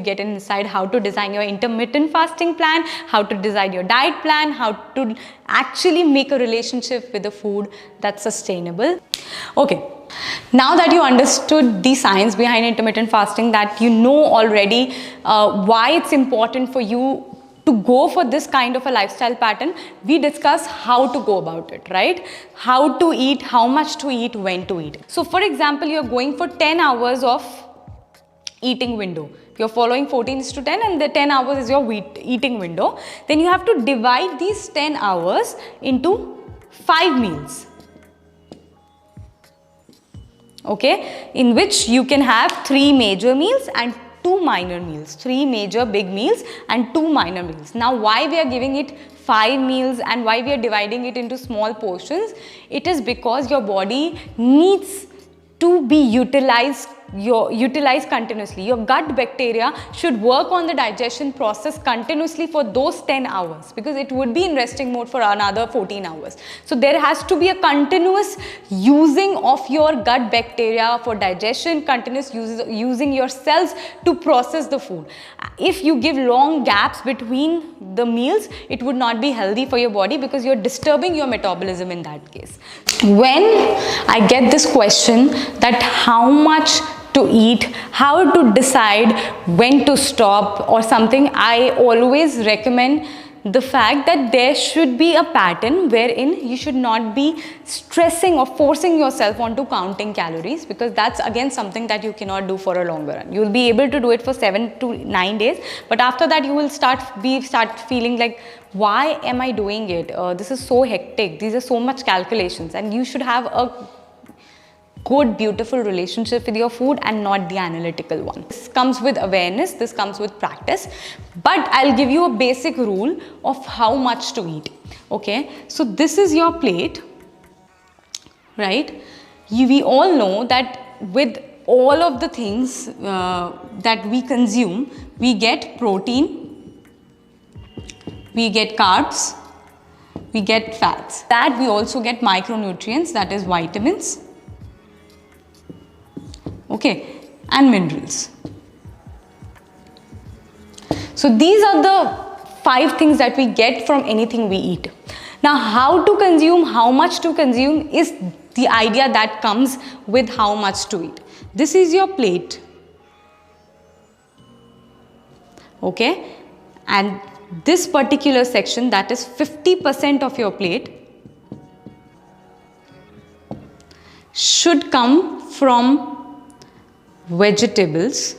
get an insight how to design your intermittent fasting plan, how to design your diet plan, how to actually make a relationship with the food that's sustainable. Okay, now that you understood the science behind intermittent fasting, that you know already why it's important for you to go for this kind of a lifestyle pattern, we discuss how to go about it, right? How to eat, how much to eat, when to eat. So for example, you're going for 10 hours of eating window. You're following 14:10 and the 10 hours is your eating window. Then you have to divide these 10 hours into 5 meals. Okay, in which you can have 3 major meals and 2 minor meals. 3 major big meals and 2 minor meals. Now why we are giving it 5 meals and why we are dividing it into small portions? It is because your body needs to be utilized continuously. Your gut bacteria should work on the digestion process continuously for those 10 hours because it would be in resting mode for another 14 hours. So there has to be a continuous using of your gut bacteria for digestion, continuous using your cells to process the food. If you give long gaps between the meals, it would not be healthy for your body because you're disturbing your metabolism in that case. When I get this question that how much to eat, how to decide when to stop or something, I always recommend the fact that there should be a pattern wherein you should not be stressing or forcing yourself onto counting calories, because that's again something that you cannot do for a longer run. You will be able to do it for 7 to 9 days, but after that you will start feeling like, why am I doing it? This is so hectic. These are so much calculations, and you should have a good, beautiful relationship with your food and not the analytical one. This comes with awareness, this comes with practice, but I'll give you a basic rule of how much to eat. Okay, so this is your plate, right? We all know that with all of the things that we consume, we get protein, we get carbs, we get fats. That we also get micronutrients, that is vitamins, okay, and minerals. So these are the 5 things that we get from anything we eat. Now how to consume, how much to consume is the idea that comes with how much to eat. This is your plate, okay, and this particular section, that is 50% of your plate, should come from vegetables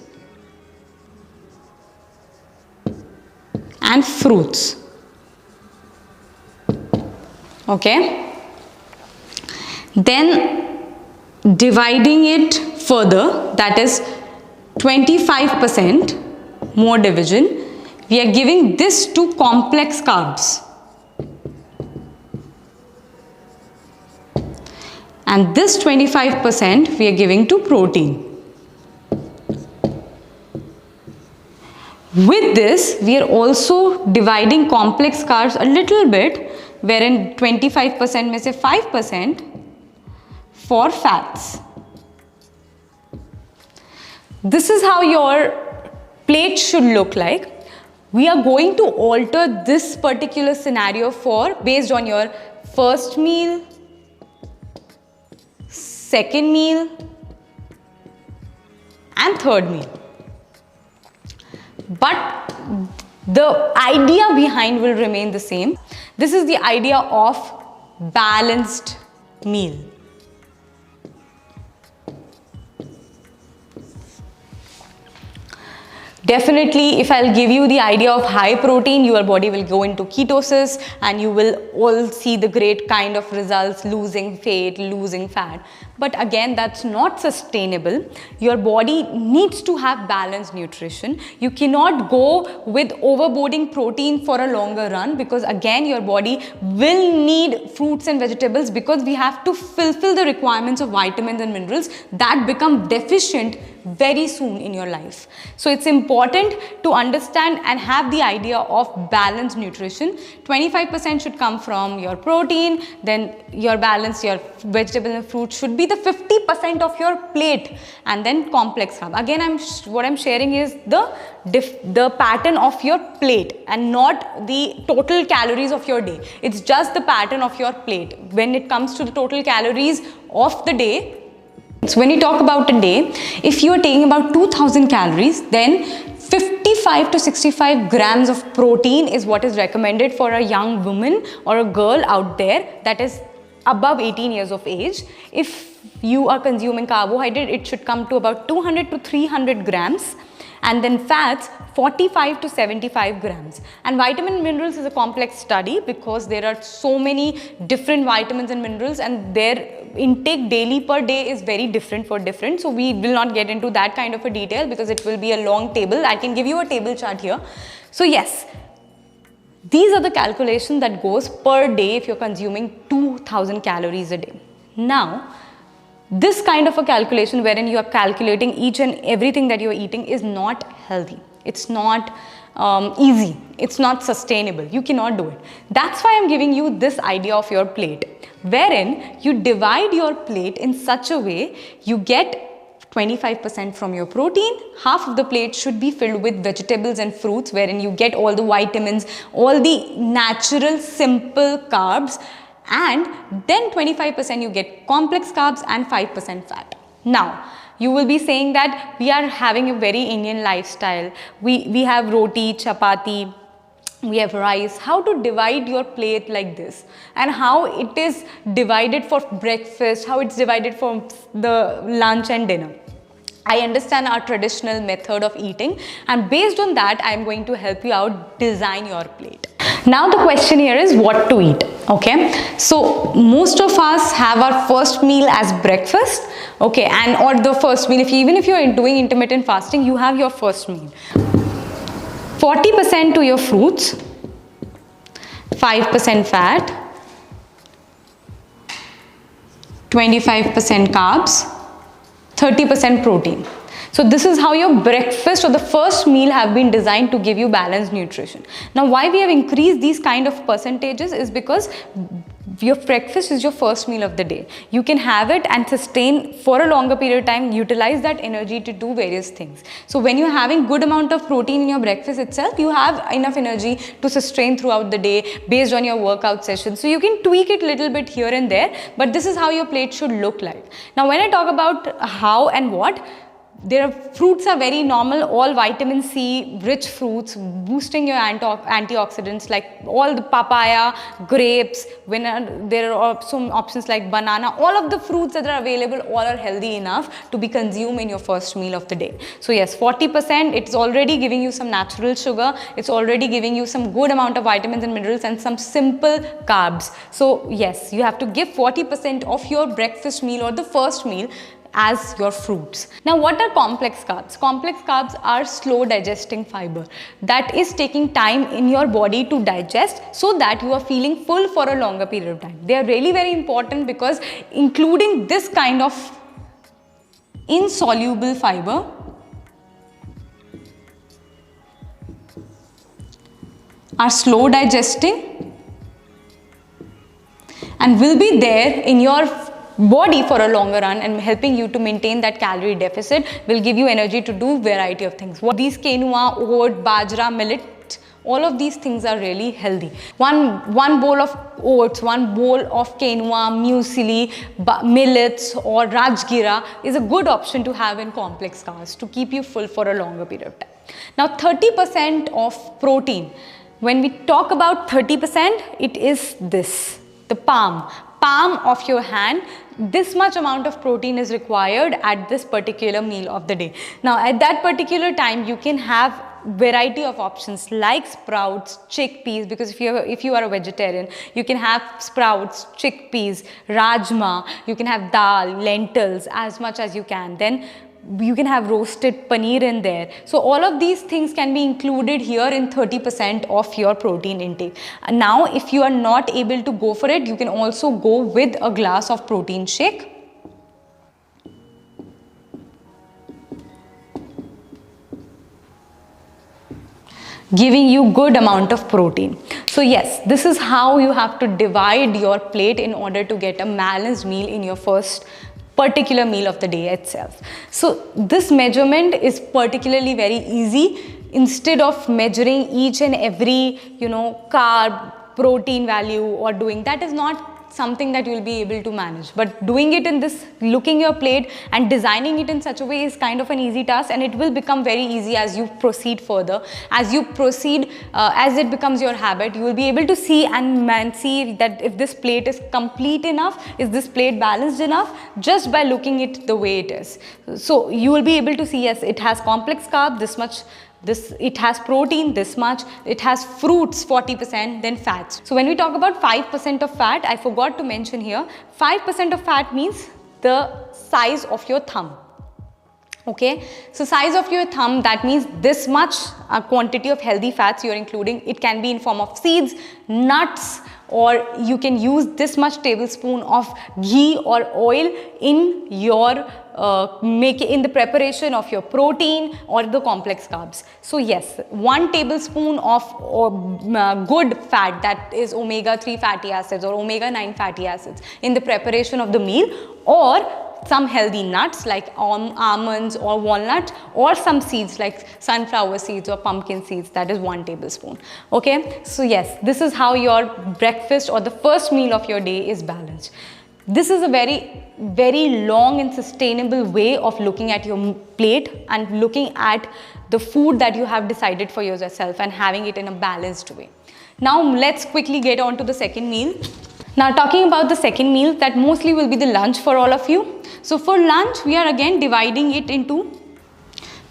and fruits. Okay, then dividing it further, that is 25% more division, we are giving this to complex carbs, and this 25% we are giving to protein. With this, we are also dividing complex carbs a little bit, wherein 25% may say 5% for fats. This is how your plate should look like. We are going to alter this particular scenario based on your first meal, second meal, and third meal. But the idea behind will remain the same. This is the idea of balanced meal. Definitely, if I'll give you the idea of high protein, your body will go into ketosis and you will all see the great kind of results, losing weight, losing fat. But again, that's not sustainable. Your body needs to have balanced nutrition. You cannot go with overboarding protein for a longer run, because again, your body will need fruits and vegetables, because we have to fulfill the requirements of vitamins and minerals that become deficient very soon in your life. So it's important to understand and have the idea of balanced nutrition. 25% should come from your protein, then your balance, your vegetables and fruits should be the 50% of your plate, and then complex carb. Again, what I'm sharing is the pattern of your plate and not the total calories of your day. It's just the pattern of your plate. When it comes to the total calories of the day, so when you talk about a day, if you are taking about 2000 calories, then 55 to 65 grams of protein is what is recommended for a young woman or a girl out there that is above 18 years of age. If you are consuming carbohydrate, it should come to about 200 to 300 grams. And then fats, 45 to 75 grams. And vitamin and minerals is a complex study because there are so many different vitamins and minerals, and their intake daily per day is very different for different. So we will not get into that kind of a detail because it will be a long table. I can give you a table chart here. So yes, these are the calculations that goes per day if you're consuming 2000 calories a day. Now, this kind of a calculation wherein you are calculating each and everything that you are eating is not healthy. It's not easy. It's not sustainable. You cannot do it. That's why I'm giving you this idea of your plate, wherein you divide your plate in such a way you get 25% from your protein, half of the plate should be filled with vegetables and fruits, wherein you get all the vitamins, all the natural simple carbs, and then 25% you get complex carbs and 5% fat. Now, you will be saying that we are having a very Indian lifestyle. We have roti, chapati, we have rice. How to divide your plate like this, and how it is divided for breakfast, how it's divided for the lunch and dinner. I understand our traditional method of eating, and based on that, I am going to help you out design your plate. Now the question here is what to eat, okay? So most of us have our first meal as breakfast, okay, and or the first meal, even if you're doing intermittent fasting, you have your first meal. 40% to your fruits, 5% fat, 25% carbs, 30% protein. So this is how your breakfast or the first meal have been designed to give you balanced nutrition. Now, why we have increased these kind of percentages is because your breakfast is your first meal of the day. You can have it and sustain for a longer period of time, utilize that energy to do various things. So when you're having good amount of protein in your breakfast itself, you have enough energy to sustain throughout the day based on your workout session. So you can tweak it a little bit here and there, but this is how your plate should look like. Now, when I talk about how and what, fruits are very normal, all vitamin C rich fruits, boosting your antioxidants like all the papaya, grapes, there are some options like banana. All of the fruits that are available, all are healthy enough to be consumed in your first meal of the day. So yes, 40%, it's already giving you some natural sugar, it's already giving you some good amount of vitamins and minerals and some simple carbs. So yes, you have to give 40% of your breakfast meal or the first meal as your fruits. Now, what are complex carbs? Complex carbs are slow digesting fiber that is taking time in your body to digest so that you are feeling full for a longer period of time. They are really very important because including this kind of insoluble fiber are slow digesting and will be there in your body for a longer run, and helping you to maintain that calorie deficit will give you energy to do variety of things. What these quinoa, oat, bajra, millet, all of these things are really healthy. One bowl of oats, one bowl of quinoa, muesli, millets or rajgira is a good option to have in complex carbs to keep you full for a longer period of time. Now 30% of protein. When we talk about 30%, it is this, the palm of your hand. This much amount of protein is required at this particular meal of the day. Now at that particular time, you can have variety of options like sprouts, chickpeas, because if you are a vegetarian, you can have sprouts, chickpeas, rajma, you can have dal, lentils, as much as you can. Then you can have roasted paneer in there. So all of these things can be included here in 30% of your protein intake. And now if you are not able to go for it, you can also go with a glass of protein shake. giving you good amount of protein. So yes, this is how you have to divide your plate in order to get a balanced meal in your first particular meal of the day itself. So this measurement is particularly very easy. Instead of measuring each and every, carb, protein value, or doing that, is not something that you'll be able to manage. But doing it in this, looking your plate and designing it in such a way is kind of an easy task, and it will become very easy as you proceed further. As you proceed, as it becomes your habit, you will be able to see and see that if this plate is complete enough, is this plate balanced enough, just by looking it the way it is. So you will be able to see, yes, it has complex carb, this much, it has protein this much, it has fruits 40%, then fats. So when we talk about 5% of fat, I forgot to mention here, 5% of fat means the size of your thumb. Okay, so size of your thumb, that means this much quantity of healthy fats you are including. It can be in form of seeds, nuts, or you can use this much tablespoon of ghee or oil in your in the preparation of your protein or the complex carbs. So yes, 1 tablespoon of good fat, that is omega-3 fatty acids or omega-9 fatty acids, in the preparation of the meal, or some healthy nuts like almonds or walnut, or some seeds like sunflower seeds or pumpkin seeds, that is 1 tablespoon. Okay, so yes, this is how your breakfast or the first meal of your day is balanced. This is a very, very long and sustainable way of looking at your plate and looking at the food that you have decided for yourself and having it in a balanced way. Now let's quickly get on to the second meal. Now talking about the second meal, that mostly will be the lunch for all of you. So for lunch, we are again dividing it into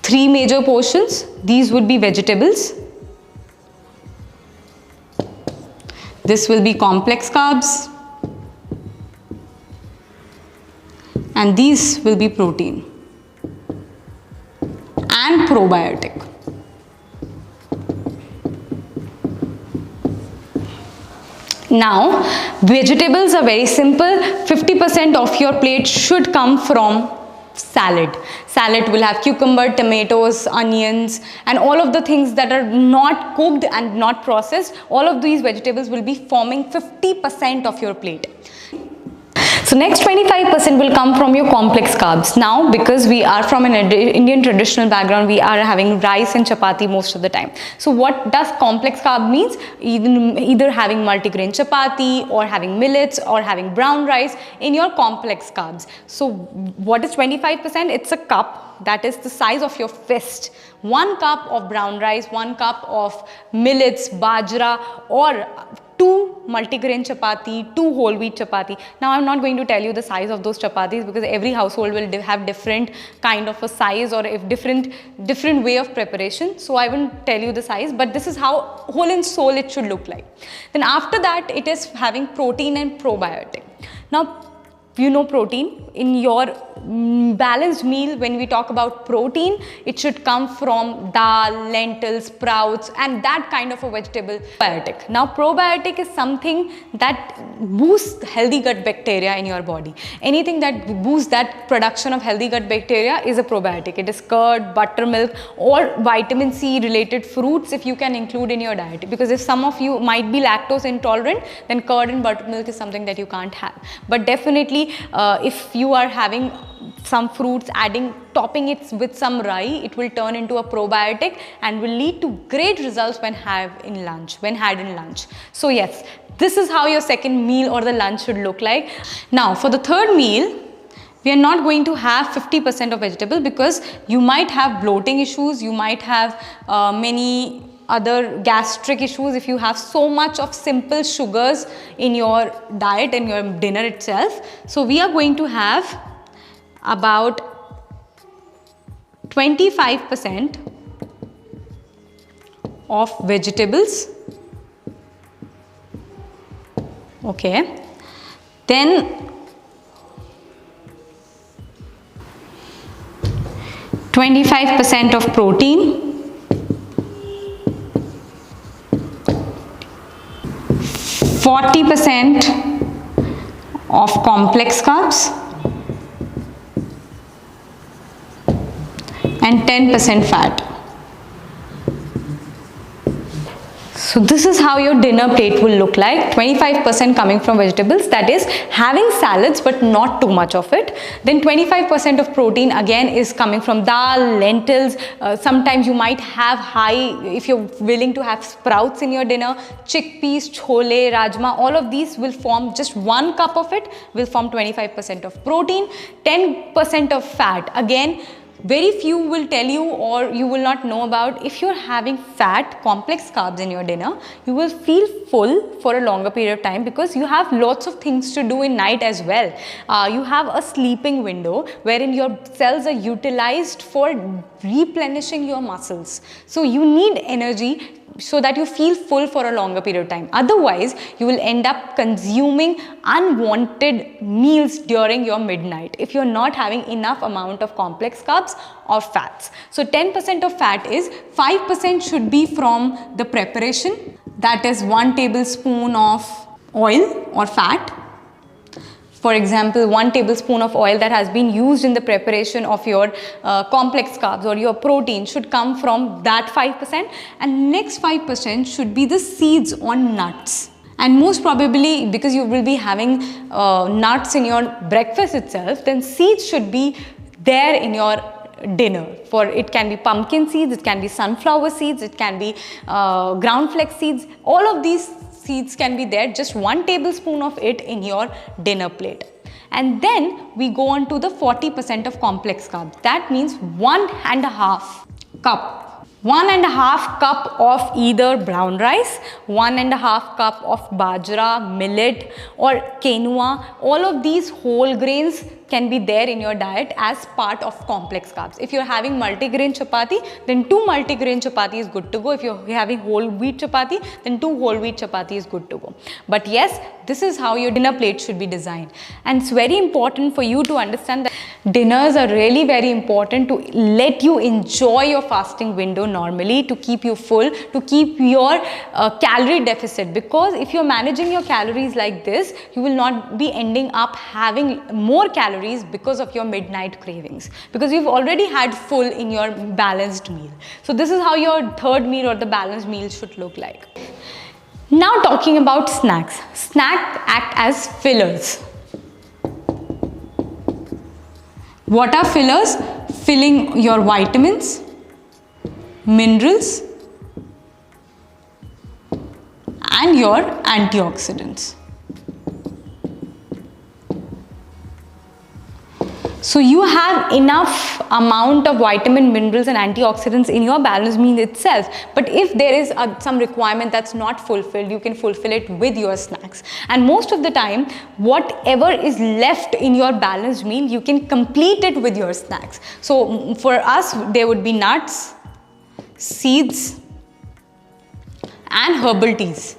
3 major portions. These would be vegetables. This will be complex carbs. And these will be protein and probiotic. Now, vegetables are very simple. 50% of your plate should come from salad. Salad will have cucumber, tomatoes, onions, and all of the things that are not cooked and not processed. All of these vegetables will be forming 50% of your plate. So next 25% will come from your complex carbs. Now, because we are from an Indian traditional background, we are having rice and chapati most of the time. So what does complex carb means? Either having multigrain chapati, or having millets, or having brown rice in your complex carbs. So what is 25%? It's a cup, that is the size of your fist. 1 cup of brown rice, 1 cup of millets, bajra, or 2 multigrain chapati, 2 whole wheat chapati. Now I'm not going to tell you the size of those chapatis, because every household will have different kind of a size, or if different way of preparation. So I won't tell you the size, but this is how whole and soul it should look like. Then after that, it is having protein and probiotic. Now, protein in your balanced meal. When we talk about protein, it should come from dal, lentils, sprouts, and that kind of a vegetable. Probiotic. Now probiotic is something that boosts healthy gut bacteria in your body. Anything that boosts that production of healthy gut bacteria is a probiotic. It is curd, buttermilk, or vitamin C related fruits if you can include in your diet, because if some of you might be lactose intolerant, then curd and buttermilk is something that you can't have. But definitely if you are having some fruits, topping it with some rye, it will turn into a probiotic and will lead to great results when had in lunch. So yes, this is how your second meal or the lunch should look like. Now for the third meal, we are not going to have 50% of vegetable, because you might have bloating issues, you might have many other gastric issues if you have so much of simple sugars in your diet and your dinner itself. So we are going to have about 25% of vegetables. Okay, then 25% of protein, 40% of complex carbs, and 10% fat. So this is how your dinner plate will look like. 25% coming from vegetables, that is having salads but not too much of it. Then 25% of protein again is coming from dal, lentils. Sometimes you might have if you're willing to have sprouts in your dinner, chickpeas, chole, rajma, all of these will form, just 1 cup of it will form 25% of protein. 10% of fat, again very few will tell you or you will not know about. If you're having fat, complex carbs in your dinner, you will feel full for a longer period of time because you have lots of things to do in night as well. You have a sleeping window wherein your cells are utilized for replenishing your muscles. So you need energy so that you feel full for a longer period of time. Otherwise, you will end up consuming unwanted meals during your midnight if you're not having enough amount of complex carbs or fats. So 10% of fat is, 5% should be from the preparation, that is 1 tablespoon of oil or fat. For example, 1 tablespoon of oil that has been used in the preparation of your complex carbs or your protein should come from that 5%, and next 5% should be the seeds or nuts. And most probably, because you will be having nuts in your breakfast itself, then seeds should be there in your dinner. For it can be pumpkin seeds, it can be sunflower seeds, it can be ground flex seeds. All of these seeds can be there, just 1 tablespoon of it in your dinner plate. And then we go on to the 40% of complex carbs. That means 1.5 cup. 1.5 cup of either brown rice, 1.5 cup of bajra, millet or quinoa. All of these whole grains can be there in your diet as part of complex carbs. If you're having multigrain chapati, then 2 multigrain chapati is good to go. If you're having whole wheat chapati, then 2 whole wheat chapati is good to go. But yes, this is how your dinner plate should be designed. And it's very important for you to understand that dinners are really very important to let you enjoy your fasting window normally, to keep you full, to keep your calorie deficit. Because if you're managing your calories like this, you will not be ending up having more calories because of your midnight cravings, because you've already had full in your balanced meal. So this is how your third meal or the balanced meal should look like. Now talking about snacks. Snacks act as fillers. What are fillers? Filling your vitamins, minerals and your antioxidants. So you have enough amount of vitamin, minerals and antioxidants in your balanced meal itself. But if there is some requirement that's not fulfilled, you can fulfill it with your snacks. And most of the time, whatever is left in your balanced meal, you can complete it with your snacks. So for us, there would be nuts, seeds and herbal teas.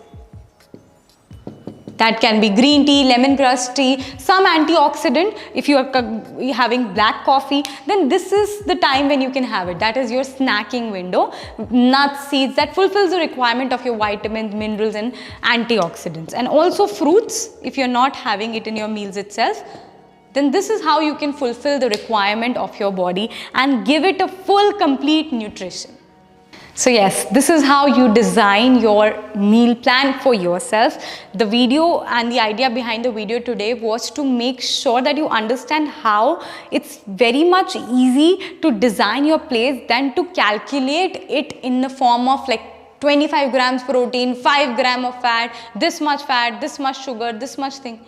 That can be green tea, lemongrass tea, some antioxidant. If you are having black coffee, then this is the time when you can have it. That is your snacking window. Nuts, seeds, that fulfills the requirement of your vitamins, minerals and antioxidants. And also fruits, if you're not having it in your meals itself, then this is how you can fulfill the requirement of your body and give it a full, complete nutrition. So yes, this is how you design your meal plan for yourself. The video and the idea behind the video today was to make sure that you understand how it's very much easy to design your plate than to calculate it in the form of like 25 grams protein, 5 gram of fat, this much sugar, this much thing.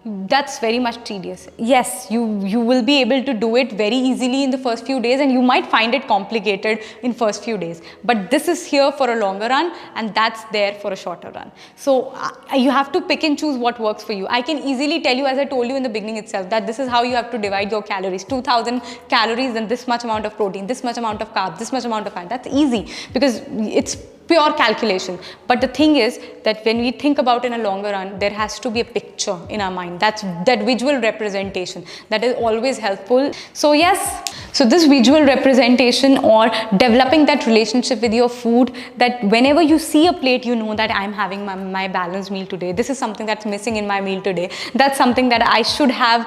That's very much tedious. Yes, you will be able to do it very easily in the first few days, and you might find it complicated in first few days. But this is here for a longer run and that's there for a shorter run. So you have to pick and choose what works for you. I can easily tell you, as I told you in the beginning itself, that this is how you have to divide your calories. 2000 calories and this much amount of protein, this much amount of carbs, this much amount of fat. That's easy because it's pure calculation. But the thing is that when we think about in a longer run, there has to be a picture in our mind. That's that visual representation that is always helpful. So yes, so this visual representation or developing that relationship with your food, that whenever you see a plate, you know that I'm having my balanced meal today. This is something that's missing in my meal today. That's something that I should have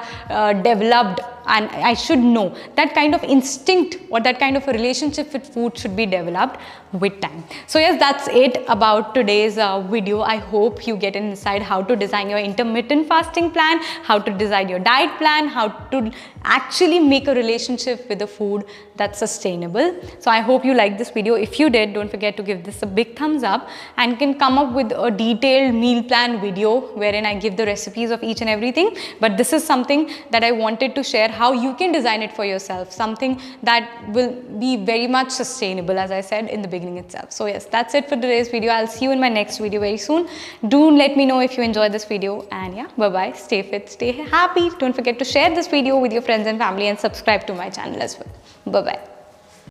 developed and I should know. That kind of instinct or that kind of a relationship with food should be developed with time. So yes, that's it about today's video. I hope you get an insight how to design your intermittent fasting plan, how to design your diet plan, how to actually make a relationship with the food that's sustainable. So I hope you liked this video. If you did, don't forget to give this a big thumbs up, and can come up with a detailed meal plan video wherein I give the recipes of each and everything. But this is something that I wanted to share, how you can design it for yourself, something that will be very much sustainable, as I said in the beginning itself. So yes, that's it for today's video. I'll see you in my next video very soon. Do let me know if you enjoyed this video, and yeah, bye bye. Stay fit, stay happy. Don't forget to share this video with your friends and family, and subscribe to my channel as well. Bye bye.